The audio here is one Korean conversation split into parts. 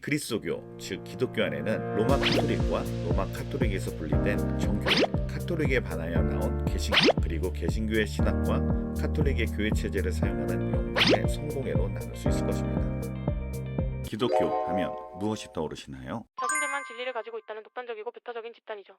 그리스도교, 즉 기독교 안에는 로마 카톨릭과 로마 카톨릭에서 분리된 정교, 카톨릭에 반하여 나온 개신교, 그리고 개신교의 신학과 카톨릭의 교회 체제를 사용하는 영국의 성공회로 나눌 수 있을 것입니다. 기독교 하면 무엇이 떠오르시나요? 자신들만 진리를 가지고 있다는 독단적이고 배타적인 집단이죠.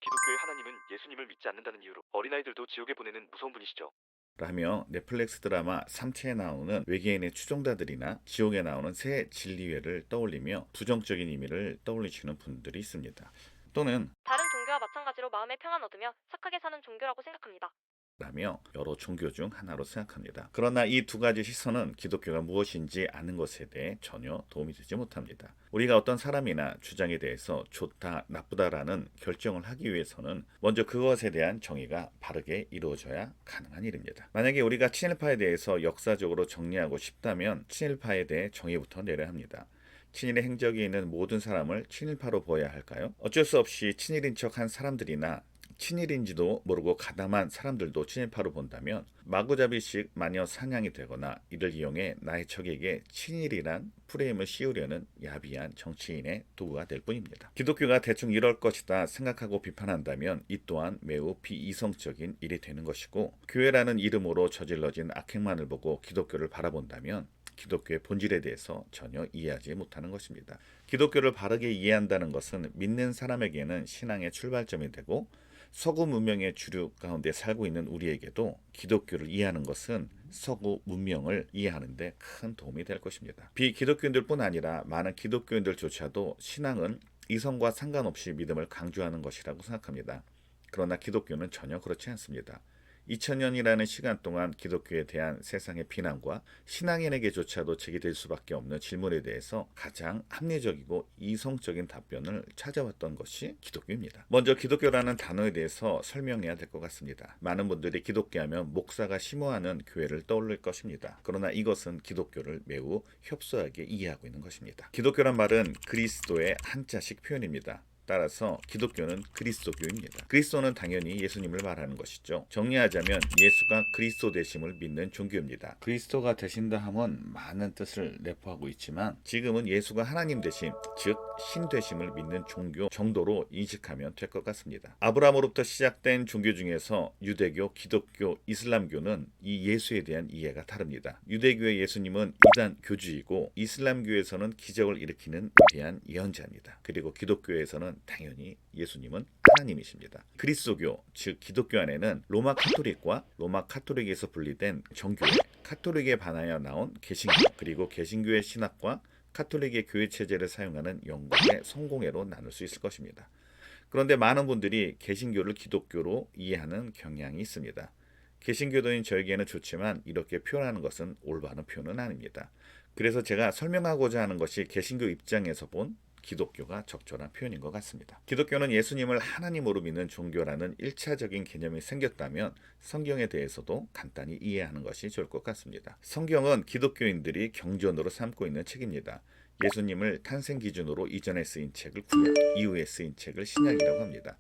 기독교의 하나님은 예수님을 믿지 않는다는 이유로 어린아이들도 지옥에 보내는 무서운 분이시죠. 라며 넷플릭스 드라마 삼체에 나오는 외계인의 추종자들이나 지옥에 나오는 새 진리회를 떠올리며 부정적인 의미를 떠올리시는 분들이 있습니다. 또는 다른 종교와 마찬가지로 마음의 평안 얻으며 착하게 사는 종교라고 생각합니다. 라며 여러 종교 중 하나로 생각합니다. 그러나 이 두 가지 시선은 기독교가 무엇인지 아는 것에 대해 전혀 도움이 되지 못합니다. 우리가 어떤 사람이나 주장에 대해서 좋다, 나쁘다라는 결정을 하기 위해서는 먼저 그것에 대한 정의가 바르게 이루어져야 가능한 일입니다. 만약에 우리가 친일파에 대해서 역사적으로 정리하고 싶다면 친일파에 대해 정의부터 내려야 합니다. 친일의 행적이 있는 모든 사람을 친일파로 보아야 할까요? 어쩔 수 없이 친일인 척한 사람들이나 친일인지도 모르고 가담한 사람들도 친일파로 본다면 마구잡이식 마녀 사냥이 되거나 이를 이용해 나의 적에게 친일이란 프레임을 씌우려는 야비한 정치인의 도구가 될 뿐입니다. 기독교가 대충 이럴 것이다 생각하고 비판한다면 이 또한 매우 비이성적인 일이 되는 것이고, 교회라는 이름으로 저질러진 악행만을 보고 기독교를 바라본다면 기독교의 본질에 대해서 전혀 이해하지 못하는 것입니다. 기독교를 바르게 이해한다는 것은 믿는 사람에게는 신앙의 출발점이 되고, 서구 문명의 주류 가운데 살고 있는 우리에게도 기독교를 이해하는 것은 서구 문명을 이해하는 데 큰 도움이 될 것입니다. 비기독교인들뿐 아니라 많은 기독교인들조차도 신앙은 이성과 상관없이 믿음을 강조하는 것이라고 생각합니다. 그러나 기독교는 전혀 그렇지 않습니다. 2000년이라는 시간 동안 기독교에 대한 세상의 비난과 신앙인에게조차도 제기될 수밖에 없는 질문에 대해서 가장 합리적이고 이성적인 답변을 찾아왔던 것이 기독교입니다. 먼저 기독교라는 단어에 대해서 설명해야 될 것 같습니다. 많은 분들이 기독교하면 목사가 심호하는 교회를 떠올릴 것입니다. 그러나 이것은 기독교를 매우 협소하게 이해하고 있는 것입니다. 기독교란 말은 그리스도의 한자식 표현입니다. 따라서 기독교는 그리스도교입니다. 그리스도는 당연히 예수님을 말하는 것이죠. 정리하자면 예수가 그리스도 되심을 믿는 종교입니다. 그리스도가 되신다 함은 많은 뜻을 내포하고 있지만 지금은 예수가 하나님 되심, 즉 신 되심을 믿는 종교 정도로 인식하면 될 것 같습니다. 아브라함으로부터 시작된 종교 중에서 유대교, 기독교, 이슬람교는 이 예수에 대한 이해가 다릅니다. 유대교의 예수님은 이단 교주이고, 이슬람교에서는 기적을 일으키는 위대한 예언자입니다. 그리고 기독교에서는 당연히 예수님은 하나님이십니다. 그리스도교, 즉 기독교 안에는 로마 카톨릭과 로마 카톨릭에서 분리된 정교, 카톨릭에 반하여 나온 개신교, 그리고 개신교의 신학과 카톨릭의 교회 체제를 사용하는 영국의 성공회로 나눌 수 있을 것입니다. 그런데 많은 분들이 개신교를 기독교로 이해하는 경향이 있습니다. 개신교도인 저에게는 좋지만 이렇게 표현하는 것은 올바른 표현은 아닙니다. 그래서 제가 설명하고자 하는 것이 개신교 입장에서 본 기독교가 적절한 표현인 것 같습니다. 기독교는 예수님을 하나님으로 믿는 종교라는 1차적인 개념이 생겼다면 성경에 대해서도 간단히 이해하는 것이 좋을 것 같습니다. 성경은 기독교인들이 경전으로 삼고 있는 책입니다. 예수님을 탄생 기준으로 이전에 쓰인 책을 구약, 이후에 쓰인 책을 신약이라고 합니다.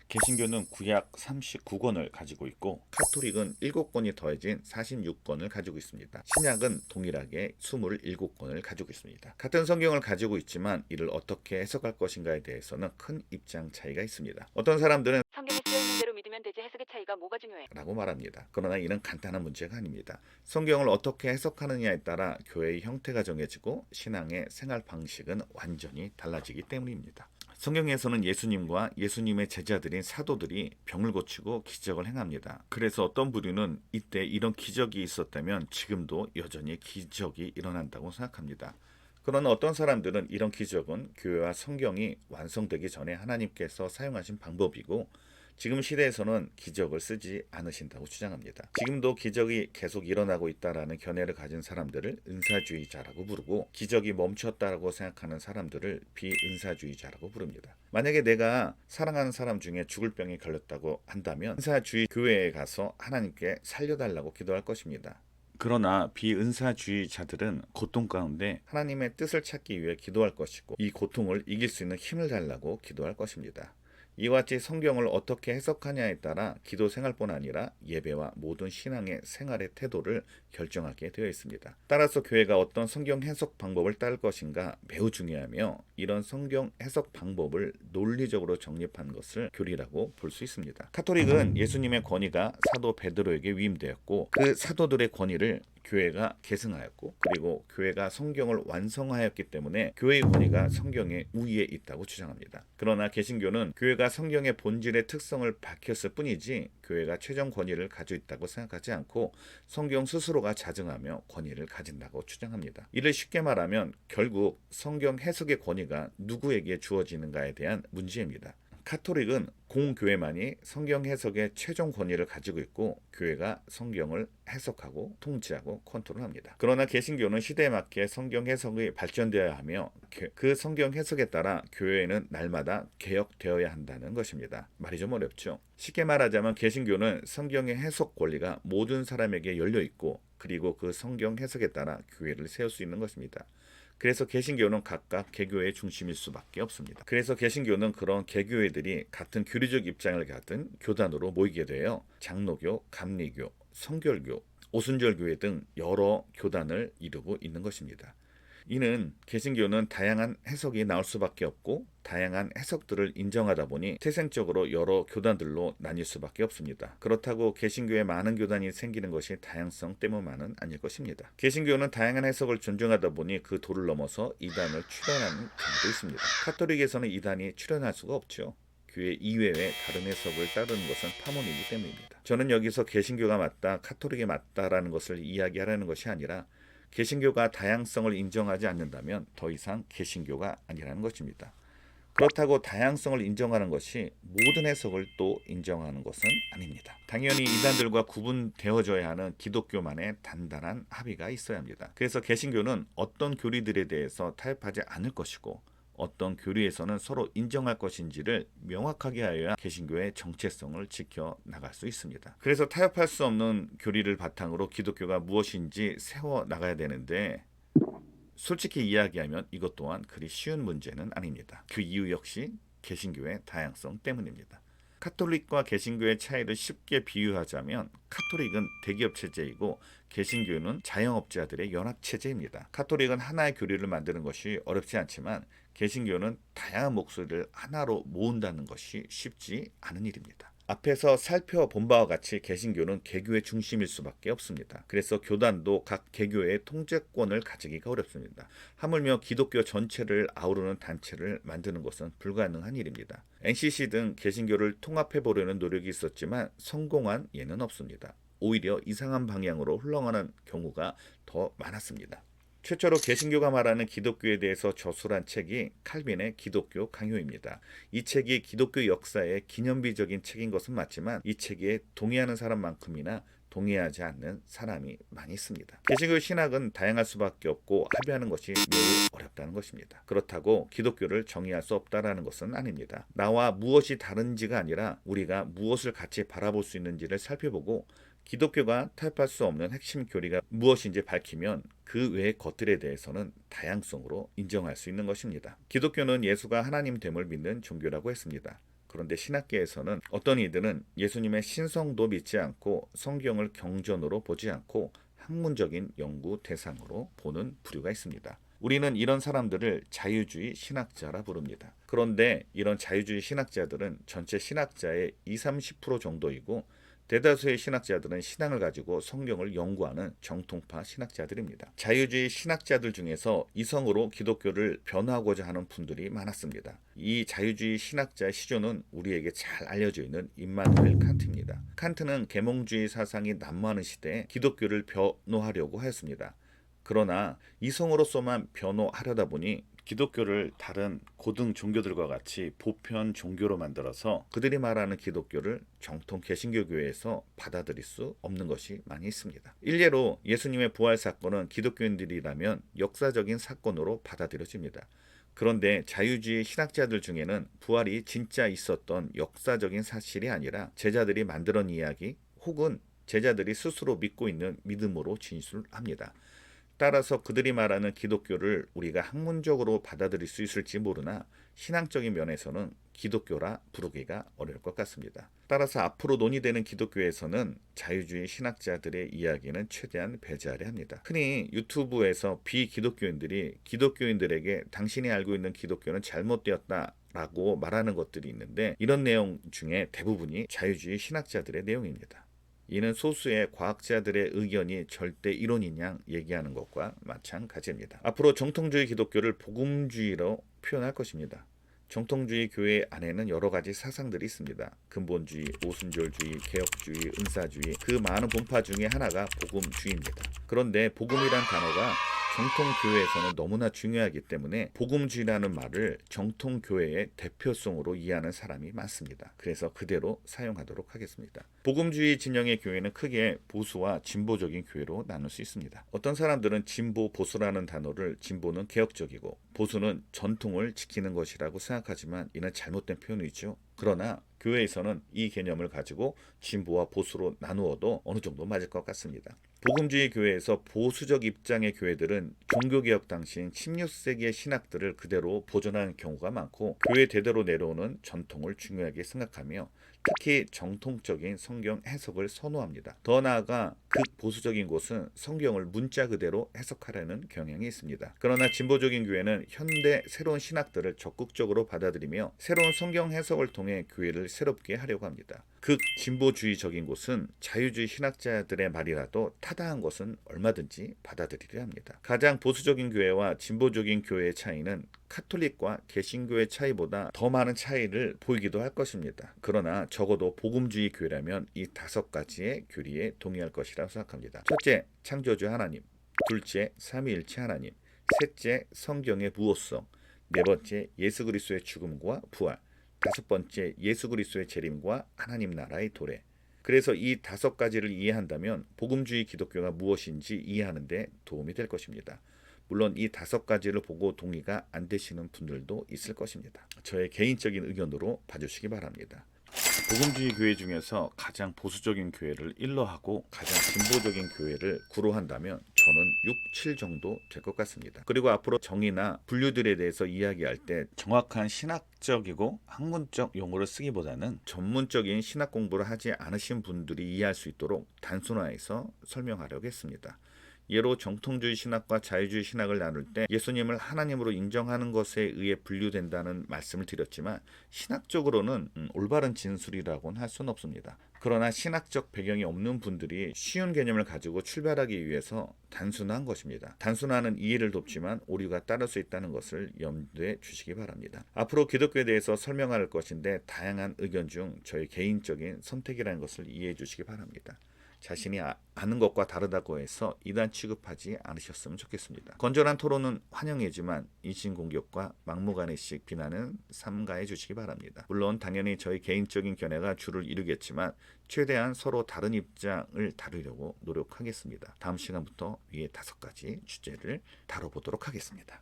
개신교는 구약 39권을 가지고 있고, 카톨릭은 7권이 더해진 46권을 가지고 있습니다. 신약은 동일하게 27권을 가지고 있습니다. 같은 성경을 가지고 있지만 이를 어떻게 해석할 것인가에 대해서는 큰 입장 차이가 있습니다. 어떤 사람들은 성경에 쓰여있는 대로 믿으면 되지 해석의 차이가 뭐가 중요해? 라고 말합니다. 그러나 이는 간단한 문제가 아닙니다. 성경을 어떻게 해석하느냐에 따라 교회의 형태가 정해지고 신앙의 생활 방식은 완전히 달라지기 때문입니다. 성경에서는 예수님과 예수님의 제자들인 사도들이 병을 고치고 기적을 행합니다. 그래서 어떤 부류는 이때 이런 기적이 있었다면 지금도 여전히 기적이 일어난다고 생각합니다. 그러나 어떤 사람들은 이런 기적은 교회와 성경이 완성되기 전에 하나님께서 사용하신 방법이고, 지금 시대에서는 기적을 쓰지 않으신다고 주장합니다. 지금도 기적이 계속 일어나고 있다라는 견해를 가진 사람들을 은사주의자라고 부르고, 기적이 멈췄다고 생각하는 사람들을 비은사주의자라고 부릅니다. 만약에 내가 사랑하는 사람 중에 죽을 병에 걸렸다고 한다면 은사주의 교회에 가서 하나님께 살려달라고 기도할 것입니다. 그러나 비은사주의자들은 고통 가운데 하나님의 뜻을 찾기 위해 기도할 것이고, 이 고통을 이길 수 있는 힘을 달라고 기도할 것입니다. 이와 같이 성경을 어떻게 해석하냐에 따라 기도 생활뿐 아니라 예배와 모든 신앙의 생활의 태도를 결정하게 되어 있습니다. 따라서 교회가 어떤 성경 해석 방법을 따를 것인가 매우 중요하며 이런 성경 해석 방법을 논리적으로 정립한 것을 교리라고 볼 수 있습니다. 카톨릭은 예수님의 권위가 사도 베드로에게 위임되었고 그 사도들의 권위를 교회가 계승하였고 그리고 교회가 성경을 완성하였기 때문에 교회의 권위가 성경의 우위에 있다고 주장합니다. 그러나 개신교는 교회가 성경의 본질의 특성을 밝혔을 뿐이지 교회가 최종 권위를 가지고 있다고 생각하지 않고 성경 스스로가 자증하며 권위를 가진다고 주장합니다. 이를 쉽게 말하면 결국 성경 해석의 권위가 누구에게 주어지는가에 대한 문제입니다. 카톨릭은 공교회만이 성경 해석의 최종 권위를 가지고 있고 교회가 성경을 해석하고 통치하고 컨트롤합니다. 그러나 개신교는 시대에 맞게 성경 해석이 발전되어야 하며 그 성경 해석에 따라 교회는 날마다 개혁되어야 한다는 것입니다. 말이 좀 어렵죠. 쉽게 말하자면 개신교는 성경의 해석 권리가 모든 사람에게 열려 있고 그리고 그 성경 해석에 따라 교회를 세울 수 있는 것입니다. 그래서 개신교는 각각 개교의 중심일 수밖에 없습니다. 그래서 개신교는 그런 개교회들이 같은 교리적 입장을 가진 교단으로 모이게 되어 장로교, 감리교, 성결교, 오순절교회 등 여러 교단을 이루고 있는 것입니다. 이는 개신교는 다양한 해석이 나올 수밖에 없고 다양한 해석들을 인정하다 보니 태생적으로 여러 교단들로 나뉠 수밖에 없습니다. 그렇다고 개신교에 많은 교단이 생기는 것이 다양성 때문만은 아닐 것입니다. 개신교는 다양한 해석을 존중하다 보니 그 도를 넘어서 이단을 출현하는 경우도 있습니다. 카톨릭에서는 이단이 출현할 수가 없죠. 교회 이외의 다른 해석을 따르는 것은 파문이기 때문입니다. 저는 여기서 개신교가 맞다, 카톨릭이 맞다라는 것을 이야기하려는 것이 아니라 개신교가 다양성을 인정하지 않는다면 더 이상 개신교가 아니라는 것입니다. 그렇다고 다양성을 인정하는 것이 모든 해석을 또 인정하는 것은 아닙니다. 당연히 이단들과 구분되어져야 하는 기독교만의 단단한 합의가 있어야 합니다. 그래서 개신교는 어떤 교리들에 대해서 타협하지 않을 것이고 어떤 교리에서는 서로 인정할 것인지를 명확하게 하여야 개신교의 정체성을 지켜 나갈 수 있습니다. 그래서 타협할 수 없는 교리를 바탕으로 기독교가 무엇인지 세워 나가야 되는데 솔직히 이야기하면 이것 또한 그리 쉬운 문제는 아닙니다. 그 이유 역시 개신교의 다양성 때문입니다. 카톨릭과 개신교의 차이를 쉽게 비유하자면 카톨릭은 대기업 체제이고 개신교는 자영업자들의 연합 체제입니다. 카톨릭은 하나의 교리를 만드는 것이 어렵지 않지만 개신교는 다양한 목소리를 하나로 모은다는 것이 쉽지 않은 일입니다. 앞에서 살펴본 바와 같이 개신교는 개교의 중심일 수밖에 없습니다. 그래서 교단도 각 개교의 통제권을 가지기가 어렵습니다. 하물며 기독교 전체를 아우르는 단체를 만드는 것은 불가능한 일입니다. NCC 등 개신교를 통합해보려는 노력이 있었지만 성공한 예는 없습니다. 오히려 이상한 방향으로 흘러가는 경우가 더 많았습니다. 최초로 개신교가 말하는 기독교에 대해서 저술한 책이 칼빈의 기독교 강요입니다. 이 책이 기독교 역사의 기념비적인 책인 것은 맞지만 이 책에 동의하는 사람만큼이나 동의하지 않는 사람이 많이 있습니다. 개신교 신학은 다양할 수밖에 없고 합의하는 것이 매우 어렵다는 것입니다. 그렇다고 기독교를 정의할 수 없다라는 것은 아닙니다. 나와 무엇이 다른지가 아니라 우리가 무엇을 같이 바라볼 수 있는지를 살펴보고 기독교가 타협할 수 없는 핵심 교리가 무엇인지 밝히면 그 외의 것들에 대해서는 다양성으로 인정할 수 있는 것입니다. 기독교는 예수가 하나님됨을 믿는 종교라고 했습니다. 그런데 신학계에서는 어떤 이들은 예수님의 신성도 믿지 않고 성경을 경전으로 보지 않고 학문적인 연구 대상으로 보는 부류가 있습니다. 우리는 이런 사람들을 자유주의 신학자라 부릅니다. 그런데 이런 자유주의 신학자들은 전체 신학자의 20-30% 정도이고 대다수의 신학자들은 신앙을 가지고 성경을 연구하는 정통파 신학자들입니다. 자유주의 신학자들 중에서 이성으로 기독교를 변화하고자 하는 분들이 많았습니다. 이 자유주의 신학자의 시조는 우리에게 잘 알려져 있는 임마누엘 칸트입니다. 칸트는 계몽주의 사상이 난무하는 시대에 기독교를 변호하려고 하였습니다. 그러나 이성으로서만 변호하려다 보니 기독교를 다른 고등 종교들과 같이 보편 종교로 만들어서 그들이 말하는 기독교를 정통 개신교 교회에서 받아들일 수 없는 것이 많이 있습니다. 일례로 예수님의 부활 사건은 기독교인들이라면 역사적인 사건으로 받아들여집니다. 그런데 자유주의 신학자들 중에는 부활이 진짜 있었던 역사적인 사실이 아니라 제자들이 만들어낸 이야기 혹은 제자들이 스스로 믿고 있는 믿음으로 진술합니다. 따라서 그들이 말하는 기독교를 우리가 학문적으로 받아들일 수 있을지 모르나 신앙적인 면에서는 기독교라 부르기가 어려울 것 같습니다. 따라서 앞으로 논의되는 기독교에서는 자유주의 신학자들의 이야기는 최대한 배제하려 합니다. 흔히 유튜브에서 비기독교인들이 기독교인들에게 당신이 알고 있는 기독교는 잘못되었다 라고 말하는 것들이 있는데, 이런 내용 중에 대부분이 자유주의 신학자들의 내용입니다. 이는 소수의 과학자들의 의견이 절대 이론인 양 얘기하는 것과 마찬가지입니다. 앞으로 정통주의 기독교를 복음주의로 표현할 것입니다. 정통주의 교회 안에는 여러 가지 사상들이 있습니다. 근본주의, 오순절주의, 개혁주의, 은사주의, 그 많은 분파 중에 하나가 복음주의입니다. 그런데 복음이란 단어가 정통교회에서는 너무나 중요하기 때문에 복음주의라는 말을 정통교회의 대표성으로 이해하는 사람이 많습니다. 그래서 그대로 사용하도록 하겠습니다. 복음주의 진영의 교회는 크게 보수와 진보적인 교회로 나눌 수 있습니다. 어떤 사람들은 진보, 보수라는 단어를 진보는 개혁적이고 보수는 전통을 지키는 것이라고 생각하지만 이는 잘못된 표현이죠. 그러나 교회에서는 이 개념을 가지고 진보와 보수로 나누어도 어느 정도 맞을 것 같습니다. 복음주의 교회에서 보수적 입장의 교회들은 종교개혁 당시인 16세기의 신학들을 그대로 보존하는 경우가 많고 교회 대대로 내려오는 전통을 중요하게 생각하며 특히 정통적인 성경 해석을 선호합니다. 더 나아가 극보수적인 곳은 성경을 문자 그대로 해석하려는 경향이 있습니다. 그러나 진보적인 교회는 현대 새로운 신학들을 적극적으로 받아들이며 새로운 성경 해석을 통해 교회를 새롭게 하려고 합니다. 극진보주의적인 곳은 자유주의 신학자들의 말이라도 타당한 것은 얼마든지 받아들이려 합니다. 가장 보수적인 교회와 진보적인 교회의 차이는 카톨릭과 개신교의 차이보다 더 많은 차이를 보이기도 할 것입니다. 그러나 적어도 복음주의 교회라면 이 5가지의 교리에 동의할 것이라고 생각합니다. 첫째, 창조주 하나님. 둘째, 삼위일체 하나님. 셋째, 성경의 무호성. 네 번째, 예수 그리스도의 죽음과 부활. 5번째, 예수 그리스도의 재림과 하나님 나라의 도래. 그래서 이 5가지를 이해한다면 복음주의 기독교가 무엇인지 이해하는 데 도움이 될 것입니다. 물론 이 5가지를 보고 동의가 안 되시는 분들도 있을 것입니다. 저의 개인적인 의견으로 봐주시기 바랍니다. 복음주의 교회 중에서 가장 보수적인 교회를 1로 하고 가장 진보적인 교회를 9로 한다면 저는 6, 7 정도 될 것 같습니다. 그리고 앞으로 정의나 분류들에 대해서 이야기할 때 정확한 신학적이고 학문적 용어를 쓰기보다는 전문적인 신학 공부를 하지 않으신 분들이 이해할 수 있도록 단순화해서 설명하려고 했습니다. 예로 정통주의 신학과 자유주의 신학을 나눌 때 예수님을 하나님으로 인정하는 것에 의해 분류된다는 말씀을 드렸지만 신학적으로는 올바른 진술이라고는 할 수는 없습니다. 그러나 신학적 배경이 없는 분들이 쉬운 개념을 가지고 출발하기 위해서 단순화한 것입니다. 단순화는 이해를 돕지만 오류가 따를 수 있다는 것을 염두에 주시기 바랍니다. 앞으로 기독교에 대해서 설명할 것인데 다양한 의견 중 저의 개인적인 선택이라는 것을 이해해 주시기 바랍니다. 자신이 아는 것과 다르다고 해서 이단 취급하지 않으셨으면 좋겠습니다. 건전한 토론은 환영이지만 인신공격과 막무가내식 비난은 삼가해 주시기 바랍니다. 물론 당연히 저희 개인적인 견해가 주를 이루겠지만 최대한 서로 다른 입장을 다루려고 노력하겠습니다. 다음 시간부터 위에 5가지 주제를 다뤄보도록 하겠습니다.